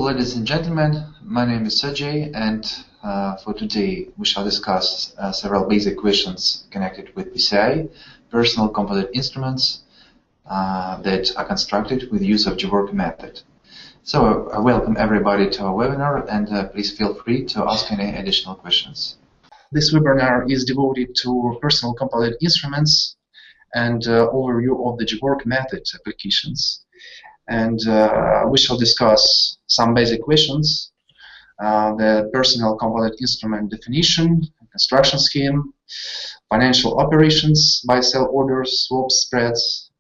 ladies and gentlemen, my name is Sergey, and for today we shall discuss several basic questions connected with PCI, personal composite instruments that are constructed with the use of GeWorko method. So I welcome everybody to our webinar, and please feel free to ask any additional questions. This webinar is devoted to personal composite instruments and overview of the GeWorko method applications. And we shall discuss some basic questions, the personal composite instrument definition, construction scheme, financial operations, buy-sell orders, swaps, spreads.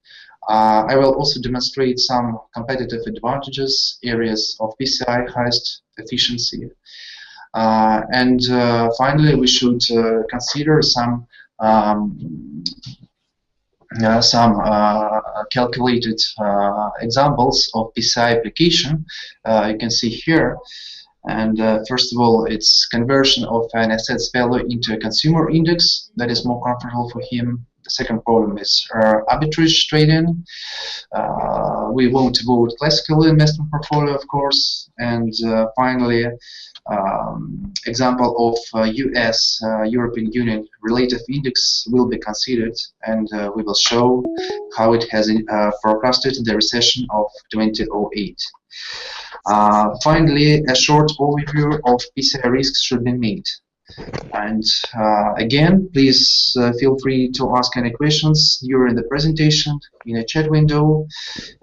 I will also demonstrate some competitive advantages, areas of PCI, highest efficiency. And finally, we should consider some calculated examples of PCI application. You can see here. And first of all, it's conversion of an asset's value into a consumer index that is more comfortable for him. The second problem is arbitrage trading. We won't avoid classical investment portfolio, of course. And finally, example of US European Union relative index will be considered, and we will show how it has forecasted the recession of 2008. Finally, a short overview of PCI risks should be made. And again, please feel free to ask any questions during the presentation in a chat window.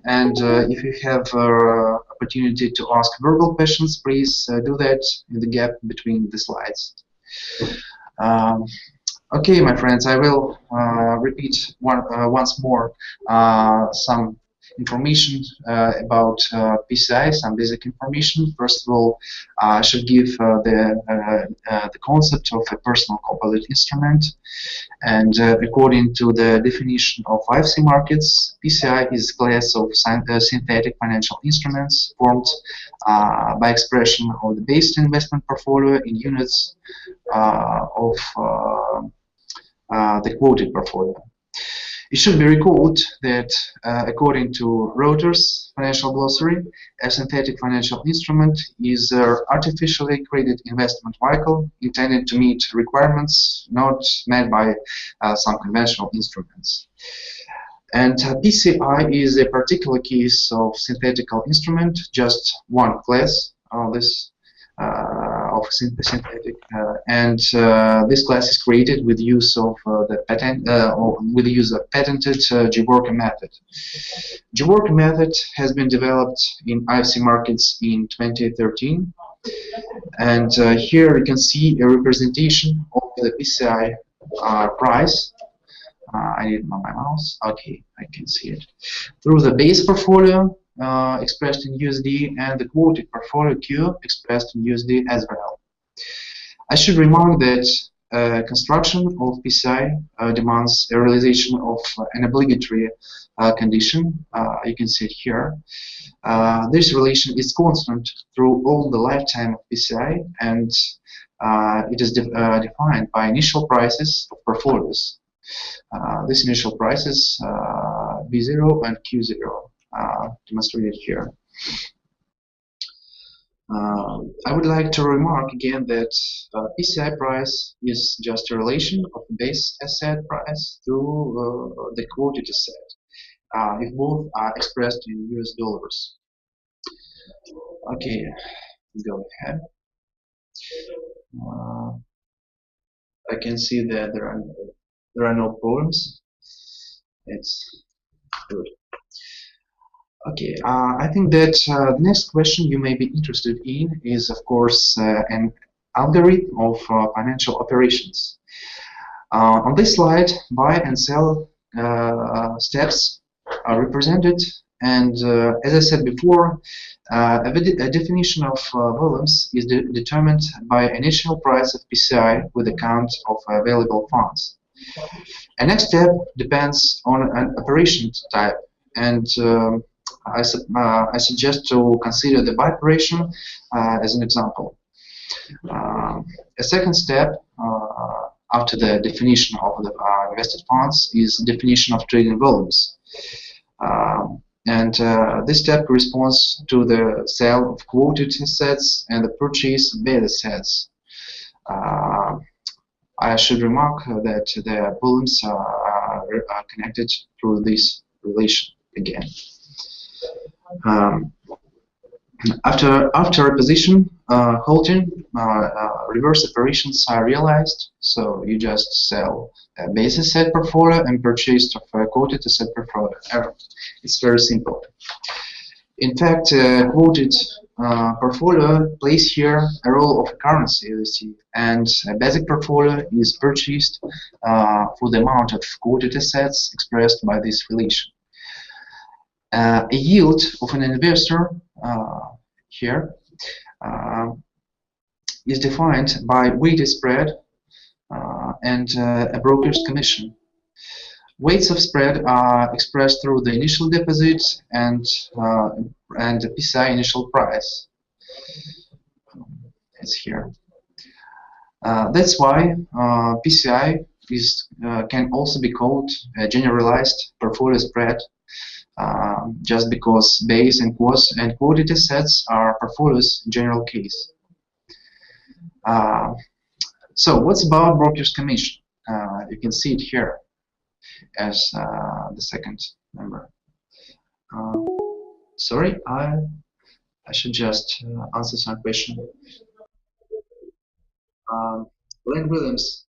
And if you have opportunity to ask verbal questions, please do that in the gap between the slides. Okay, my friends, I will repeat once more some information about PCI, some basic information. First of all, I should give the concept of a personal composite instrument. And according to the definition of IFC markets, PCI is a class of synthetic financial instruments formed by expression of the base investment portfolio in units of the quoted portfolio. It should be recalled that, according to Reuters Financial Glossary, a synthetic financial instrument is an artificially created investment vehicle intended to meet requirements not met by some conventional instruments. And PCI is a particular case of synthetical instrument, just one class of this of synthetic, and this class is created with use of the patent, with the use of patented GeWorko method. GeWorko method has been developed in IFC markets in 2013, and here you can see a representation of the PCI price. I need my mouse. Okay, I can see it through the base portfolio. Expressed in USD, and the quoted portfolio Q expressed in USD as well. I should remark that construction of PCI demands a realization of an obligatory condition. You can see it here. This relation is constant through all the lifetime of PCI, and it is defined by initial prices of portfolios. These initial prices B0 and Q0. Demonstrated here. I would like to remark again that PCI price is just a relation of the base asset price to the quoted asset, if both are expressed in US dollars. Okay, go ahead. I can see that there are no problems. It's good. Okay, I think that the next question you may be interested in is, of course, an algorithm of financial operations. On this slide, buy and sell steps are represented, and as I said before, a definition of volumes is determined by initial price of PCI with a count of available funds. A next step depends on an operation type, and I suggest to consider the buy operation as an example. A second step after the definition of the invested funds is definition of trading volumes. And this step corresponds to the sale of quoted assets and the purchase of beta assets. I should remark that the volumes are connected through this relation again. After a position holding, reverse operations are realized. So you just sell a base asset portfolio and purchase of a quoted asset portfolio. It's very simple. In fact, quoted portfolio plays here a role of currency, you see, and a basic portfolio is purchased for the amount of quoted assets expressed by this relation. A yield of an investor here is defined by weighted spread and a broker's commission. Weights of spread are expressed through the initial deposit and the PCI initial price. It's here. That's why PCI can also be called a generalized portfolio spread, just because base and quoted assets are portfolios in general case. So what's about broker's commission? You can see it here as the second number. Sorry, I should just answer some question. Len Williams,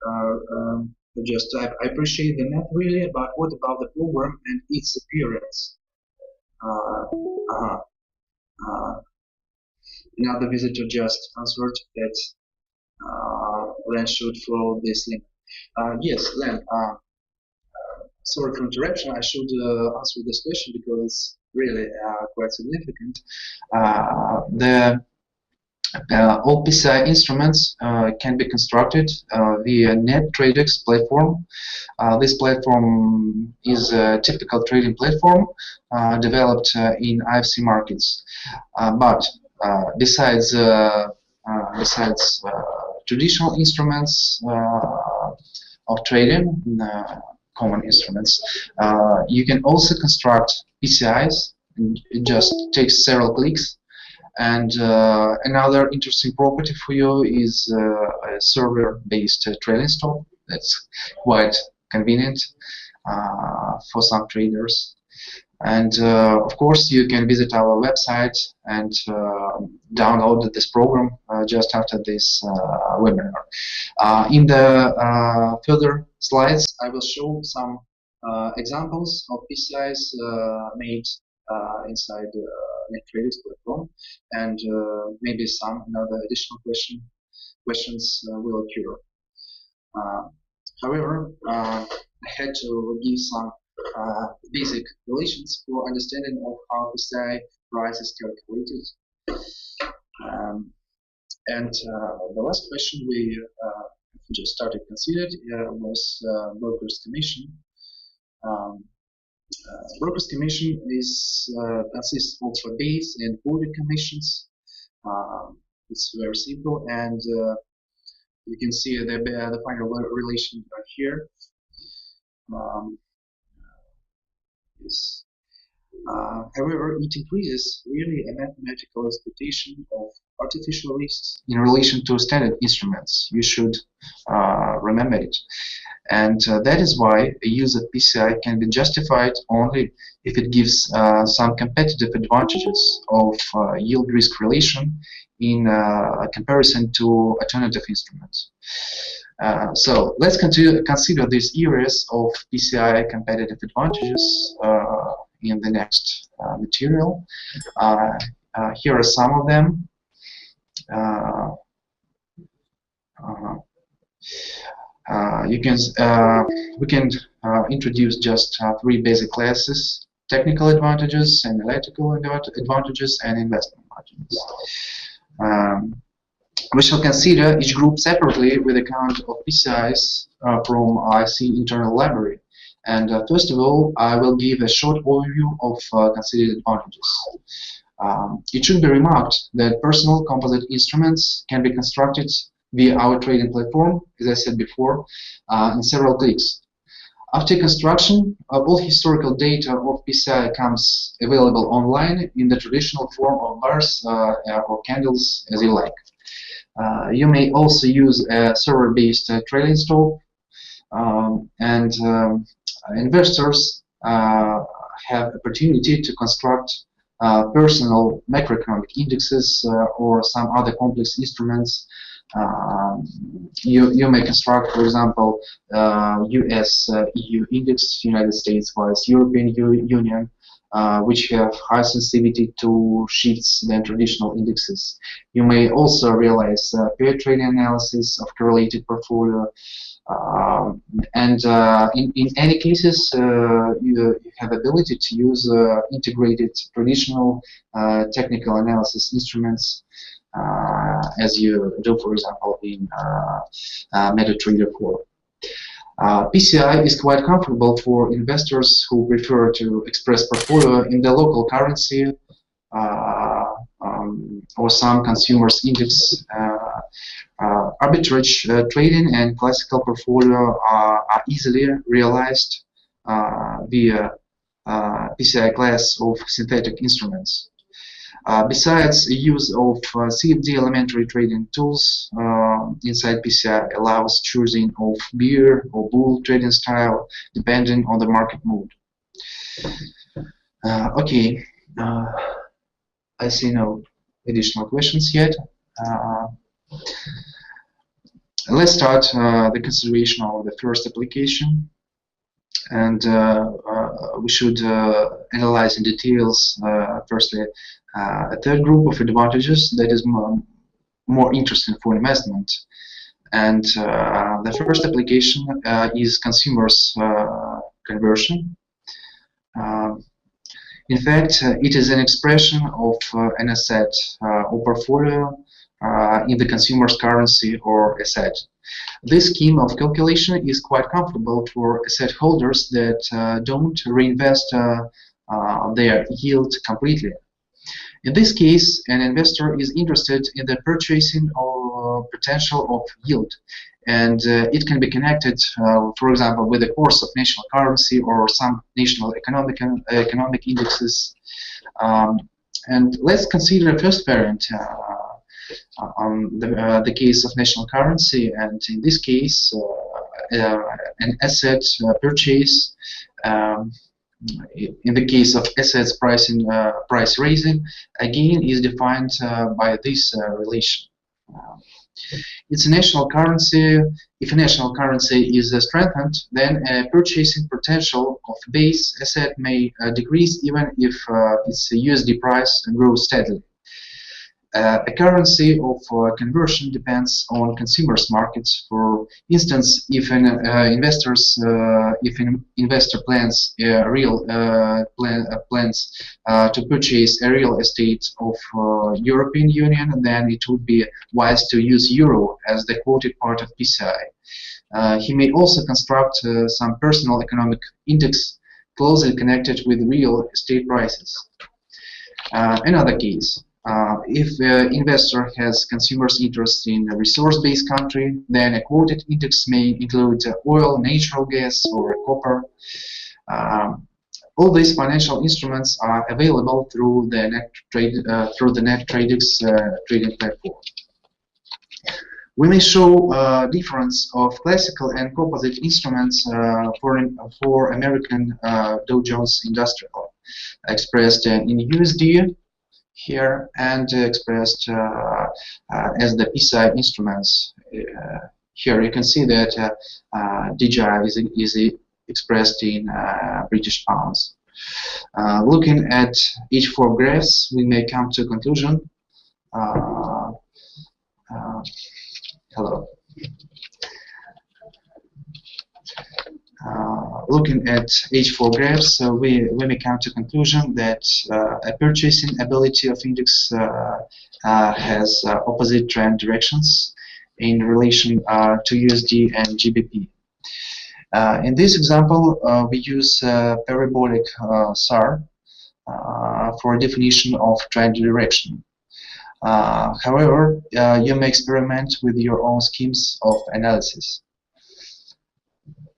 I appreciate the math really, but what about the program and its appearance? Another visitor just answered that Len should follow this link. Yes, Len, sorry for interruption. I should answer this question because it's really quite significant. All PCI instruments can be constructed via NetTradeX platform. This platform is a typical trading platform developed in IFC markets. But besides traditional instruments of trading, common instruments, you can also construct PCIs. It just takes several clicks. And another interesting property for you is a server-based trading stop. That's quite convenient for some traders. And of course, you can visit our website and download this program just after this webinar. In the further slides, I will show some examples of PCIs made inside NetTradeX platform, and maybe some another additional questions will occur. However, I had to give some basic relations for understanding of how PCI price is calculated. And the last question we just started considered was broker's commission. Broker's commission consists of base and quoted commissions. It's very simple, and you can see the final relation here. However, it increases really a mathematical expectation of artificial risks in relation to standard instruments. You should remember it. And that is why a use of PCI can be justified only if it gives some competitive advantages of yield-risk relation in comparison to alternative instruments. So let's consider these areas of PCI competitive advantages in the next material. Here are some of them. We can introduce just three basic classes: technical advantages, analytical advantages, and investment margins. We shall consider each group separately with account of PCIs from IC internal library. And first of all, I will give a short overview of considered advantages. It should be remarked that personal composite instruments can be constructed via our trading platform, as I said before, in several clicks. After construction, all historical data of PCI comes available online in the traditional form of bars or candles, as you like. You may also use a server-based trailing stop, and investors have opportunity to construct personal macroeconomic indexes or some other complex instruments. You may construct, for example, US EU index, United States vs European Union, which have higher sensitivity to shifts than traditional indexes. You may also realize pair trading analysis of correlated portfolio. In any cases, you have ability to use integrated traditional technical analysis instruments, as you do, for example, in MetaTrader 4. PCI is quite comfortable for investors who prefer to express portfolio in the local currency or some consumers index. Arbitrage trading and classical portfolio are easily realized via PCI class of synthetic instruments. Besides, the use of CFD elementary trading tools inside PCI allows choosing of bear or bull trading style depending on the market mood. Okay, I see no additional questions yet. Let's start the consideration of the first application, and we should analyze in details firstly a third group of advantages that is more interesting for investment. And the first application is consumers conversion. In fact, it is an expression of an asset or portfolio in the consumer's currency or asset. This scheme of calculation is quite comfortable for asset holders that don't reinvest their yield completely. In this case, an investor is interested in the purchasing or potential of yield, and it can be connected, for example, with the course of national currency or some national economic indexes. And let's consider a first variant, the case of national currency, and in this case, an asset purchase. In the case of assets pricing, price raising, again is defined by this relation. It's a national currency. If a national currency is strengthened, then a purchasing potential of base asset may decrease even if its USD price grows steadily. A currency of conversion depends on consumers' markets. For instance, if an investor plans to purchase a real estate of European Union, then it would be wise to use euro as the quoted part of PCI. He may also construct some personal economic index closely connected with real estate prices. Another case. If the investor has consumers' interest in a resource-based country, then a quoted index may include oil, natural gas, or copper. All these financial instruments are available through the NetTradeX trading platform. We may show difference of classical and composite instruments for American Dow Jones Industrial, expressed in USD. Here and expressed as the PCI instruments. Here you can see that DJI is expressed in British pounds. Looking at each four graphs, we may come to a conclusion. Hello. Looking at each four graphs, we may come to conclusion that a purchasing ability of index has opposite trend directions in relation to USD and GBP. In this example, we use parabolic SAR for a definition of trend direction. However, you may experiment with your own schemes of analysis.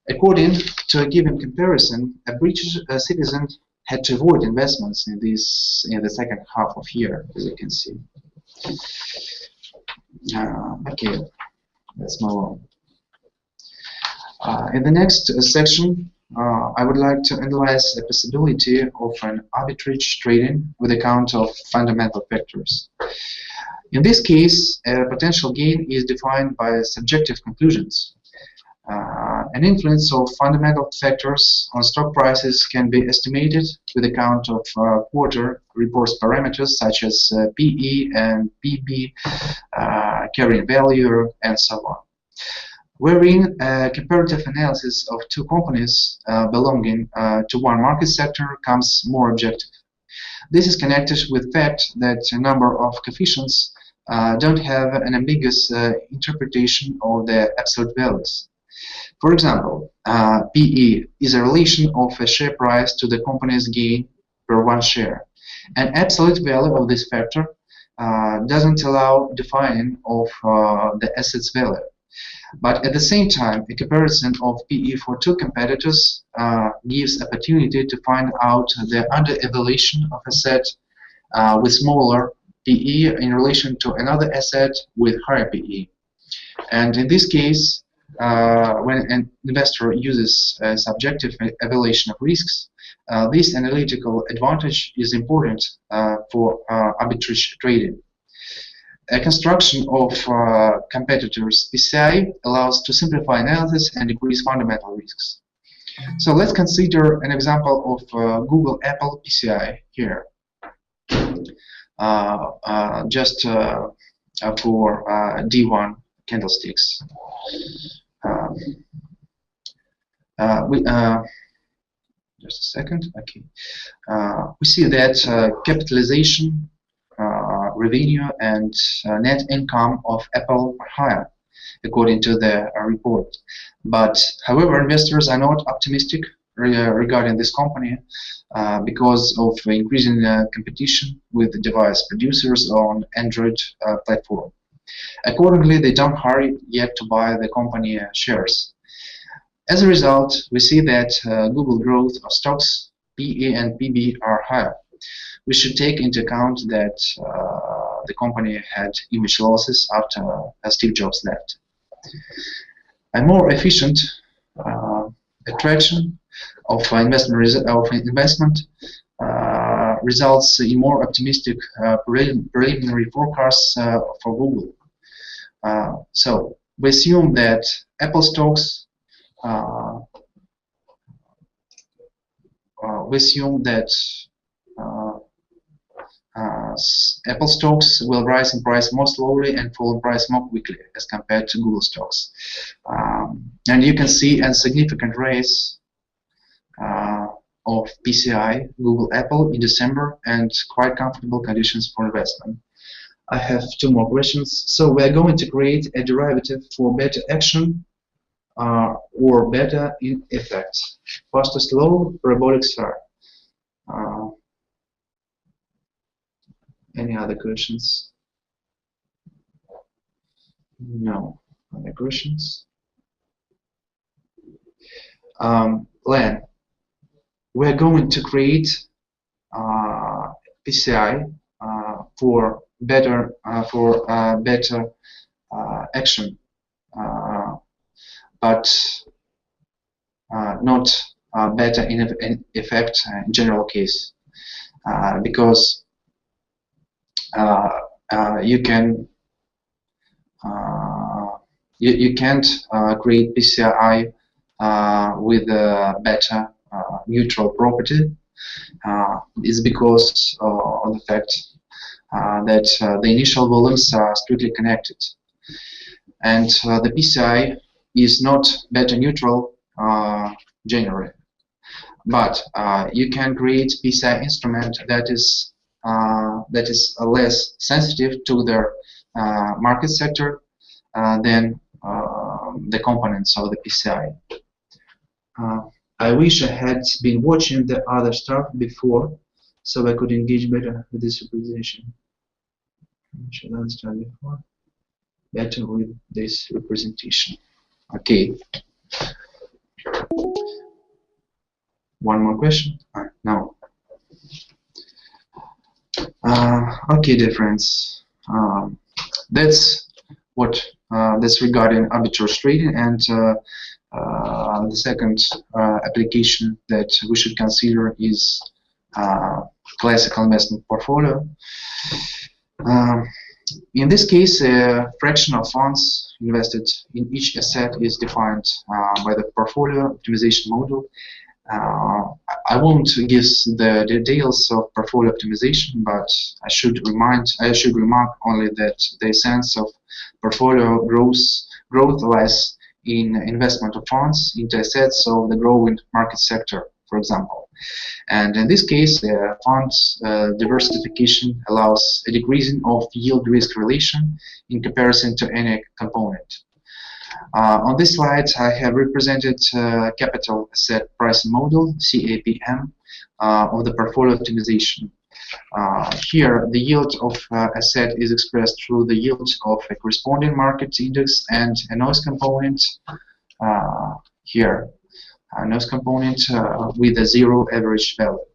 According to a given comparison, a British citizen had to avoid investments in the second half of year, as you can see. Okay, let's move on. In the next section, I would like to analyze the possibility of an arbitrage trading with account of fundamental factors. In this case, a potential gain is defined by subjective conclusions. An influence of fundamental factors on stock prices can be estimated with account of quarter reports parameters such as PE and PB, carrying value, and so on, wherein a comparative analysis of two companies belonging to one market sector comes more objective. This is connected with the fact that a number of coefficients don't have an ambiguous interpretation of the absolute values. For example, PE is a relation of a share price to the company's gain per one share. An absolute value of this factor doesn't allow defining of the asset's value. But at the same time, a comparison of PE for two competitors gives opportunity to find out the under-evaluation of asset with smaller PE in relation to another asset with higher PE. And in this case, when an investor uses a subjective evaluation of risks, this analytical advantage is important for arbitrage trading. A construction of competitors' PCI allows to simplify analysis and decrease fundamental risks. So let's consider an example of Google Apple PCI here, just for D1 candlesticks. Just a second. Okay, we see that capitalization, revenue, and net income of Apple are higher, according to the report. But however, investors are not optimistic regarding this company because of increasing competition with the device producers on Android platform. Accordingly, they don't hurry yet to buy the company shares. As a result, we see that Google growth of stocks, PE and PB, are higher. We should take into account that the company had image losses after Steve Jobs left. A more efficient attraction of investment results in more optimistic preliminary forecasts for Google. So we assume that Apple stocks Apple stocks will rise in price more slowly and fall in price more quickly as compared to Google stocks. And you can see a significant rise of PCI, Google, Apple in December, and quite comfortable conditions for investment. I have two more questions. So we are going to create a derivative for beta action or beta in effect. Fastest law, parabolic sphere. Any other questions? No other questions. Len, we're going to create PCI for better action, but not better in effect in general case, because you can't create PCI with a better neutral property. Is because of the fact that the initial volumes are strictly connected, and the PCI is not beta neutral generally. But you can create PCI instrument that is less sensitive to the market sector than the components of the PCI. I wish I had been watching the other stuff before, so I could engage better with this representation. Should I start before? Better with this representation. Okay. One more question? No. Okay, dear friends. That's what that's regarding arbitrage trading, and the second application that we should consider is classical investment portfolio. In this case, a fraction of funds invested in each asset is defined by the portfolio optimization model. I won't give the details of portfolio optimization, but I should remark only that the essence of portfolio growth lies in investment of funds into assets of the growing market sector, for example. And in this case, funds diversification allows a decreasing of yield-risk relation in comparison to any component. On this slide, I have represented capital asset pricing model, CAPM, of the portfolio optimization. Here, the yield of asset is expressed through the yield of a corresponding market index and a noise component here, a noise component with a zero average value.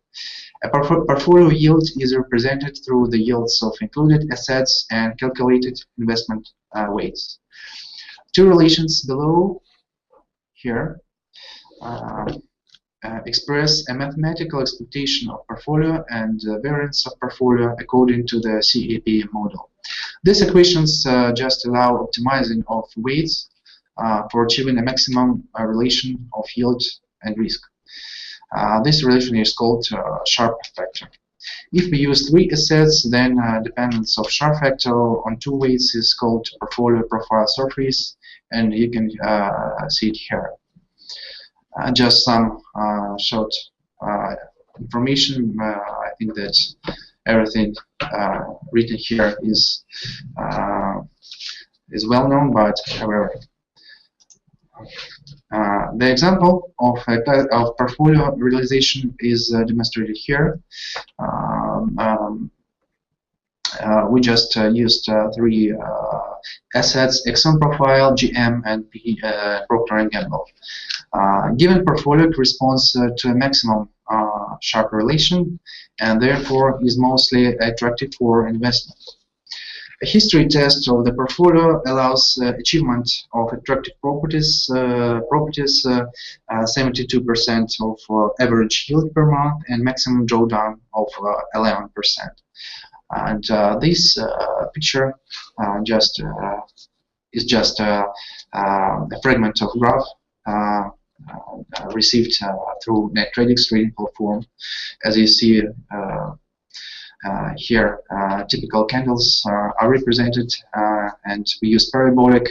A portfolio yield is represented through the yields of included assets and calculated investment weights. Two relations below here express a mathematical expectation of portfolio and variance of portfolio according to the CAPM model. These equations just allow optimizing of weights for achieving a maximum relation of yield and risk. This relation is called Sharpe factor. If we use three assets, then dependence of Sharpe factor on two weights is called portfolio profile surface, and you can see it here. Just some short information. I think that everything written here is well known, but however, the example of portfolio realization is demonstrated here. We just used three assets: Exxon Profile, GM, and Procter & Gamble. Given portfolio corresponds to a maximum Sharpe relation, and therefore is mostly attractive for investment. A history test of the portfolio allows achievement of attractive properties, 72% of average yield per month, and maximum drawdown of 11%. And this picture is just a fragment of graph received through NetTradeX trading platform. As you see here, typical candles are represented, and we use parabolic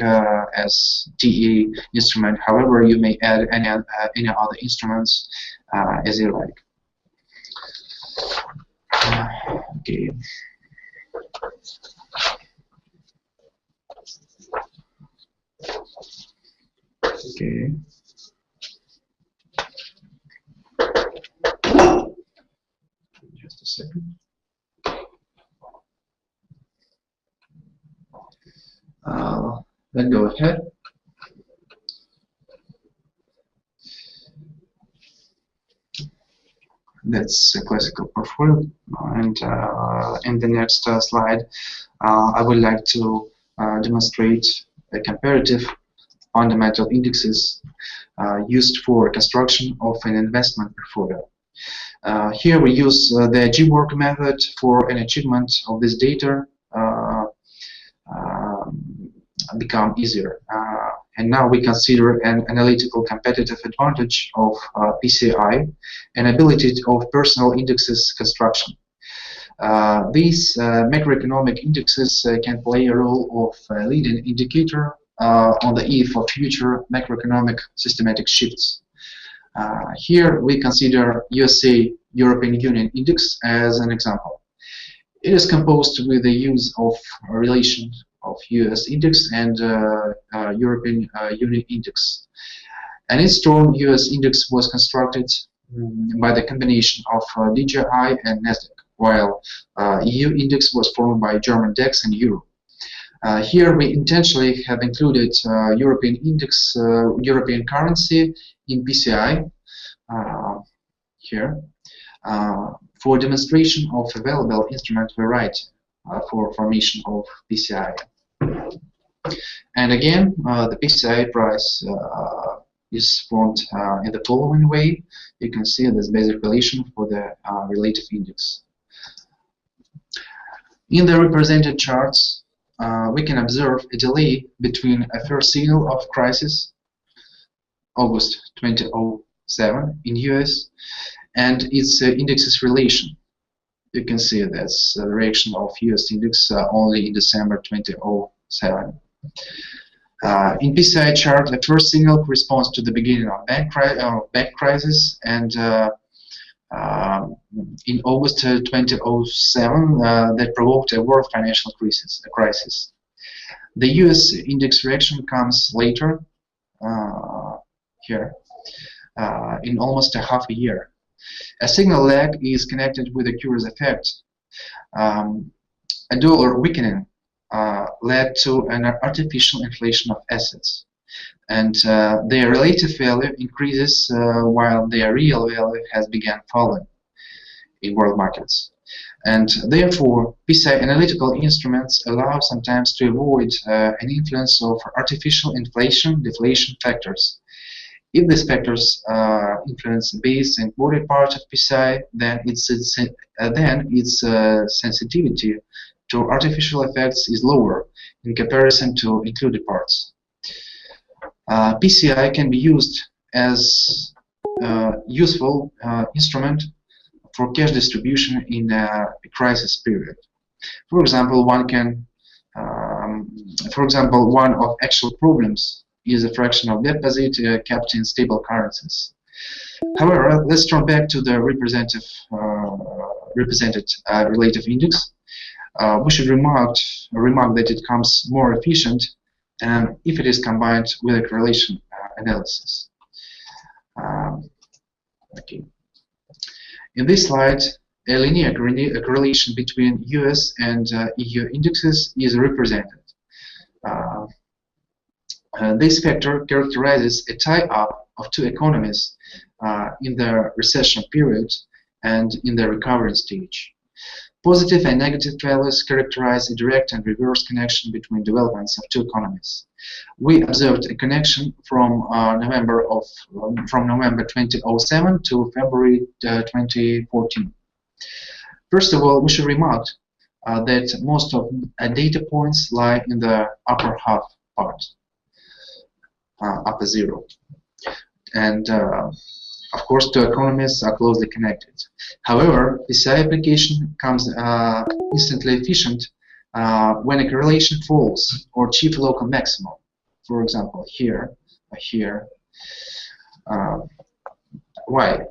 as TE instrument. However, you may add any other instruments as you like. Okay. Okay. Just a second. Let's go ahead. That's a classical portfolio, and in the next slide, I would like to demonstrate a comparative fundamental indexes used for construction of an investment portfolio. Here we use the GeWorko method for an achievement of this data become easier. And now we consider an analytical competitive advantage of PCI and ability of personal indexes construction. These macroeconomic indexes can play a role of leading indicator on the eve of future macroeconomic systematic shifts. Here we consider USA European Union Index as an example. It is composed with the use of a relation of US index and European Union index. And its term US index was constructed by the combination of DJI and NASDAQ, while EU index was formed by German DAX and Euro. Here we intentionally have included European index, European currency in PCI. here for demonstration of available instrument variety for formation of PCI. And again, the PCI price is formed in the following way. You can see this basic relation for the relative index. In the represented charts, we can observe a delay between a first signal of crisis, August 2007 in US, and its indexes relation. You can see that's the reaction of US index only in December 2007. In PCI chart, the first signal corresponds to the beginning of bank crisis, and in August 2007 that provoked a world financial crisis. The US index reaction comes later, here, in almost a half a year. A signal lag is connected with a curious effect. A dollar weakening led to an artificial inflation of assets, and their relative value increases while their real value has begun falling in world markets. And therefore, PCI analytical instruments allow sometimes to avoid an influence of artificial inflation, deflation factors. If these factors influence the base and body part of PCI, then its sensitivity to artificial effects is lower in comparison to included parts. PCI can be used as a useful instrument for cash distribution in a crisis period. For example, one of actual problems is a fraction of deposit kept in stable currencies. However, let's turn back to the represented relative index. We should remark that it becomes more efficient if it is combined with a correlation analysis. Okay. In this slide, a linear correlation between US and EU indexes is represented. This factor characterizes a tie-up of two economies in the recession period and in the recovery stage. Positive and negative values characterize a direct and reverse connection between developments of two economies. We observed a connection from November 2007 to February 2014. First of all, we should remark that most of data points lie in the upper half part, upper zero, and of course, two economies are closely connected. However, PCI application becomes instantly efficient when a correlation falls or achieves local maximum. For example, here, here. Why?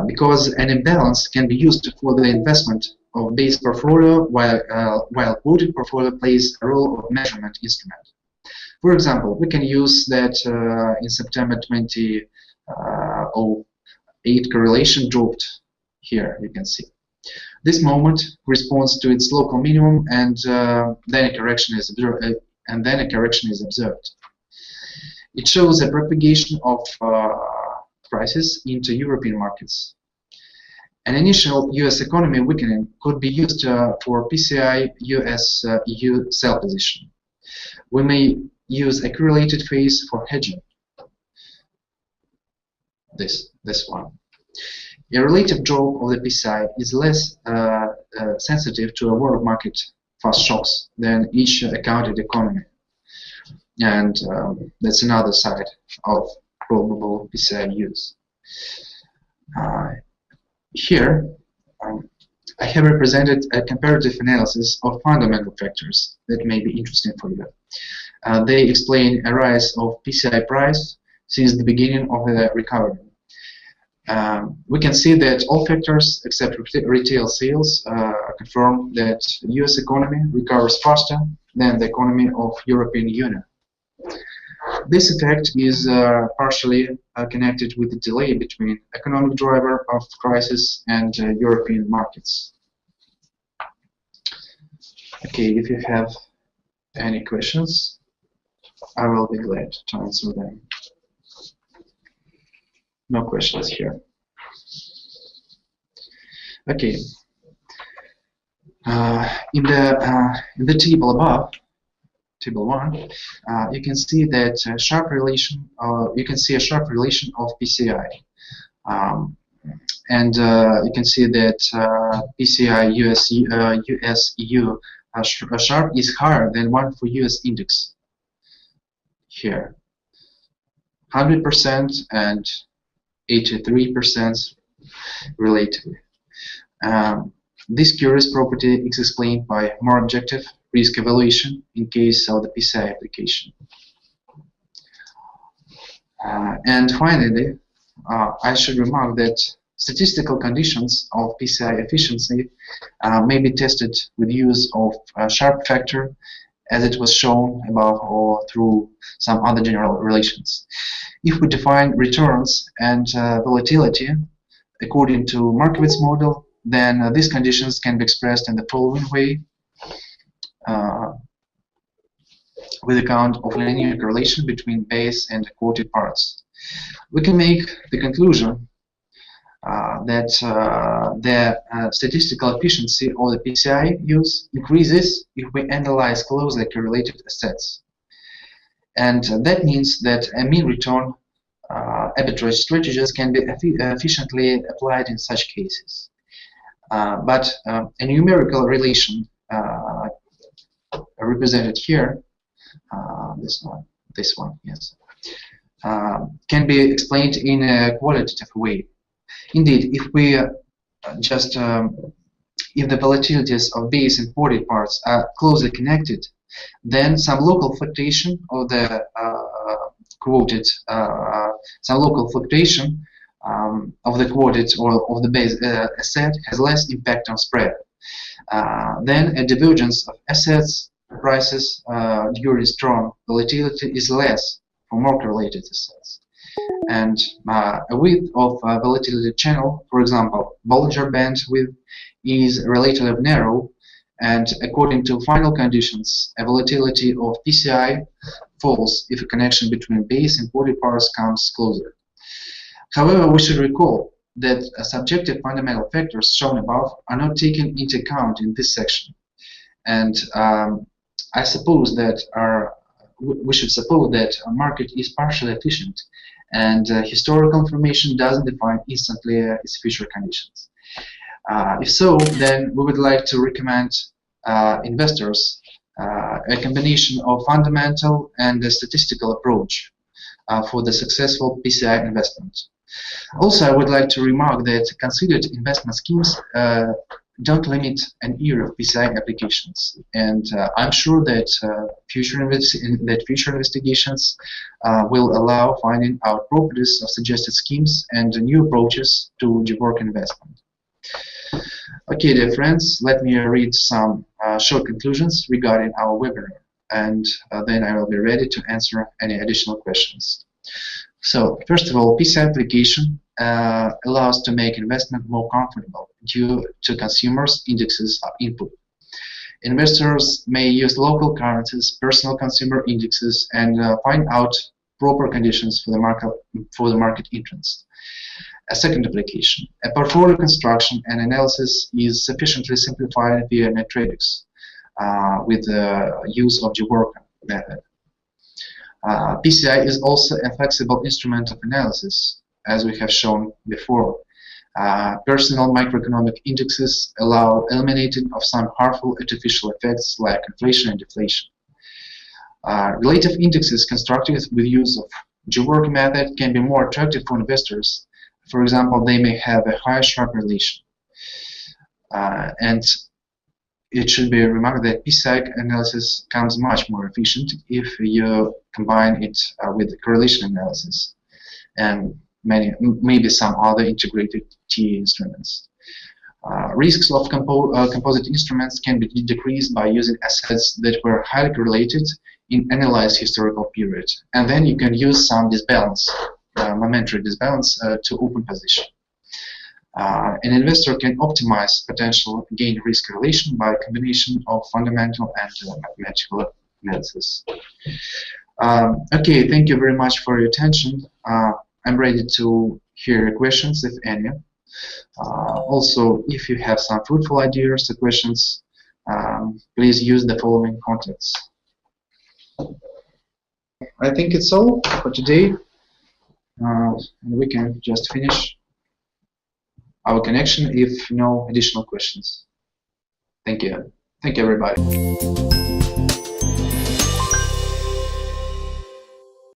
Because an imbalance can be used for the investment of base portfolio, while quoted portfolio plays a role of measurement instrument. For example, we can use that in September 2008 correlation dropped here, you can see. This moment corresponds to its local minimum, and then a correction is observed. It shows a propagation of prices into European markets. An initial US economy weakening could be used for PCI US EU sell position. We may use a correlated phase for hedging. This one. A relative drop of the PCI is less sensitive to a world market fast shocks than each accounted economy. And that's another side of probable PCI use. Here, I have represented a comparative analysis of fundamental factors that may be interesting for you. They explain a rise of PCI price since the beginning of the recovery. We can see that all factors except retail sales confirm that US economy recovers faster than the economy of European Union. This effect is partially connected with the delay between economic driver of crisis and European markets. Okay, if you have any questions, I will be glad to answer them. No questions here. Okay, in the table above, table 1, you can see that sharp relation. You can see a sharp relation of PCI, and you can see that PCI US EU sharp is higher than one for US index here, 100% and 83% relatively. This curious property is explained by more objective risk evaluation in case of the PCI application. And finally, I should remark that statistical conditions of PCI efficiency may be tested with use of a sharp factor, as it was shown above, or through some other general relations. If we define returns and volatility according to Markowitz model, then these conditions can be expressed in the following way, with account of linear correlation between base and quoted parts. We can make the conclusion that the statistical efficiency of the PCI use increases if we analyze closely correlated assets. And that means that a mean return arbitrage strategies can be efficiently applied in such cases. But a numerical relation represented here, this one, yes, can be explained in a qualitative way. Indeed, if we if the volatilities of base and quoted parts are closely connected, then some local fluctuation of the quoted, some local fluctuation of the quoted or of the base asset has less impact on spread. Then a divergence of assets prices during strong volatility is less for more correlated assets. And a width of volatility channel, for example, Bollinger Band width, is relatively narrow, and according to final conditions, a volatility of PCI falls if a connection between base and quoted parts comes closer. However, we should recall that subjective fundamental factors shown above are not taken into account in this section, and I suppose that we should suppose that a market is partially efficient, and historical information doesn't define instantly its future conditions. If so, then we would like to recommend investors a combination of fundamental and a statistical approach for the successful PCI investment. Also, I would like to remark that considered investment schemes don't limit an era of PCI applications, and I'm sure that future investigations will allow finding out properties of suggested schemes and new approaches to GeWorko investment. Okay, dear friends, let me read some short conclusions regarding our webinar, and then I will be ready to answer any additional questions. So, first of all, PCI application allows to make investment more comfortable due to consumers' indexes of input. Investors may use local currencies, personal consumer indexes, and find out proper conditions for the market entrance. A second application, a portfolio construction and analysis is sufficiently simplified via NetTradeX with the use of GeWorko method. PCI is also a flexible instrument of analysis, as we have shown before. Personal macroeconomic indexes allow eliminating of some harmful artificial effects like inflation and deflation. Relative indexes constructed with use of GeWorko method can be more attractive for investors. For example, they may have a higher sharp relation. And it should be remarked that PCI analysis becomes much more efficient if you combine it with correlation analysis and maybe some other integrated T instruments. Risks of composite instruments can be decreased by using assets that were highly correlated in analyzed historical period, and then you can use some disbalance, momentary disbalance, to open position. An investor can optimize potential gain-risk relation by a combination of fundamental and mathematical analysis. Okay, thank you very much for your attention. I'm ready to hear your questions, if any. Also, if you have some fruitful ideas or questions, please use the following contacts. I think it's all for today. And we can just finish our connection if no additional questions. Thank you. Thank you, everybody.